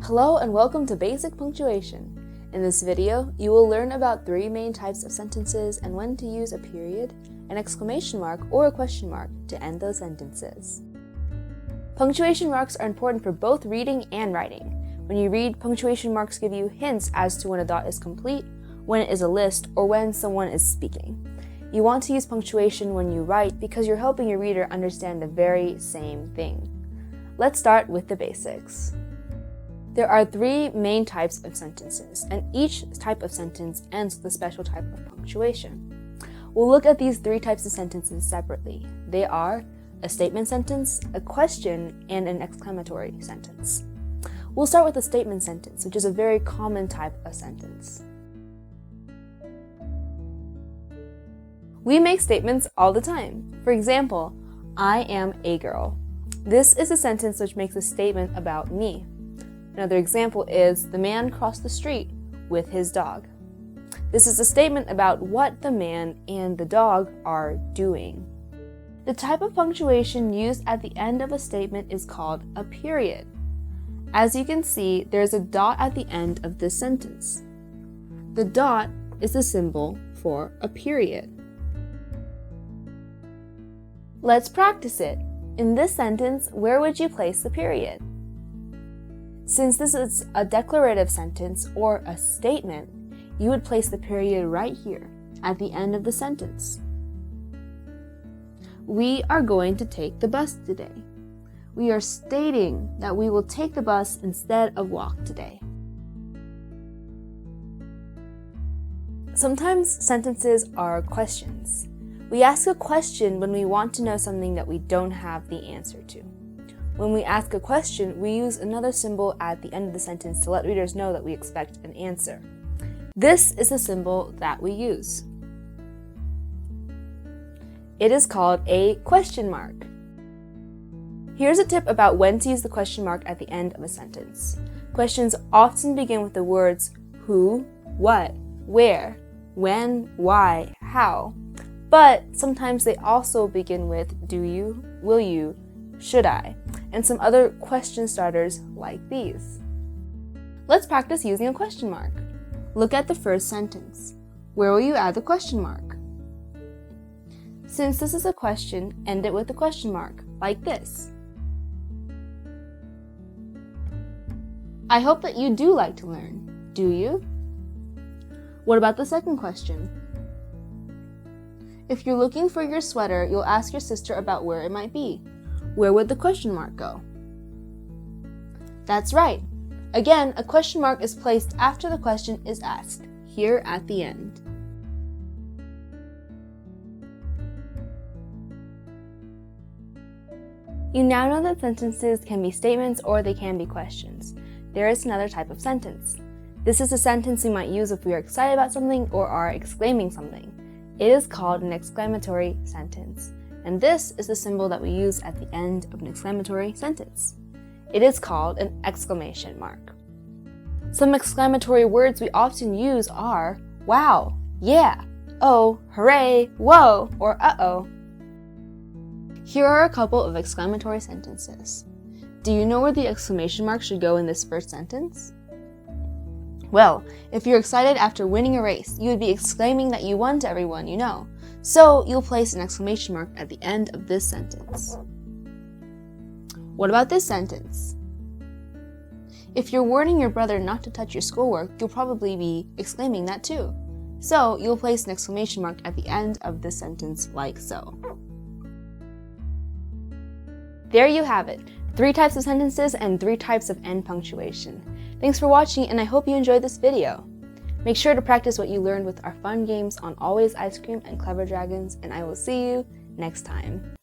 Hello and welcome to Basic Punctuation. In this video, you will learn about three main types of sentences and when to use a period, an exclamation mark, or a question mark to end those sentences. Punctuation marks are important for both reading and writing. When you read, punctuation marks give you hints as to when a dot is complete, when it is a list, or when someone is speaking. You want to use punctuation when you write because you're helping your reader understand the very same thing. Let's start with the basics. There are three main types of sentences, and each type of sentence ends with a special type of punctuation. We'll look at these three types of sentences separately. They are a statement sentence, a question, and an exclamatory sentence. We'll start with a statement sentence, which is a very common type of sentence. We make statements all the time. For example, I am a girl. This is a sentence which makes a statement about me. Another example is, the man crossed the street with his dog. This is a statement about what the man and the dog are doing. The type of punctuation used at the end of a statement is called a period. As you can see, there's a dot at the end of this sentence. The dot is the symbol for a period. Let's practice it. In this sentence, where would you place the period? Since this is a declarative sentence or a statement, you would place the period right here at the end of the sentence. We are going to take the bus today. We are stating that we will take the bus instead of walk today. Sometimes sentences are questions. We ask a question when we want to know something that we don't have the answer to. When we ask a question, we use another symbol at the end of the sentence to let readers know that we expect an answer. This is the symbol that we use. It is called a question mark. Here's a tip about when to use the question mark at the end of a sentence. Questions often begin with the words who, what, where, when, why, how. But sometimes they also begin with do you, will you, should I, and some other question starters like these. Let's practice using a question mark. Look at the first sentence. Where will you add the question mark? Since this is a question, end it with a question mark, like this. I hope that you do like to learn. Do you? What about the second question? If you're looking for your sweater, you'll ask your sister about where it might be. Where would the question mark go? That's right. Again, a question mark is placed after the question is asked, here at the end. You now know that sentences can be statements or they can be questions. There is another type of sentence. This is a sentence we might use if we are excited about something or are exclaiming something. It is called an exclamatory sentence. And this is the symbol that we use at the end of an exclamatory sentence. It is called an exclamation mark. Some exclamatory words we often use are wow, yeah, oh, hooray, whoa, or uh-oh. Here are a couple of exclamatory sentences. Do you know where the exclamation mark should go in this first sentence? Well, if you're excited after winning a race, you would be exclaiming that you won to everyone you know. So you'll place an exclamation mark at the end of this sentence. What about this sentence? If you're warning your brother not to touch your schoolwork, you'll probably be exclaiming that too. So you'll place an exclamation mark at the end of this sentence like so. There you have it. 3 types of sentences and 3 types of end punctuation. Thanks for watching, and I hope you enjoyed this video. Make sure to practice what you learned with our fun games on Always Ice Cream and Clever Dragons, and I will see you next time.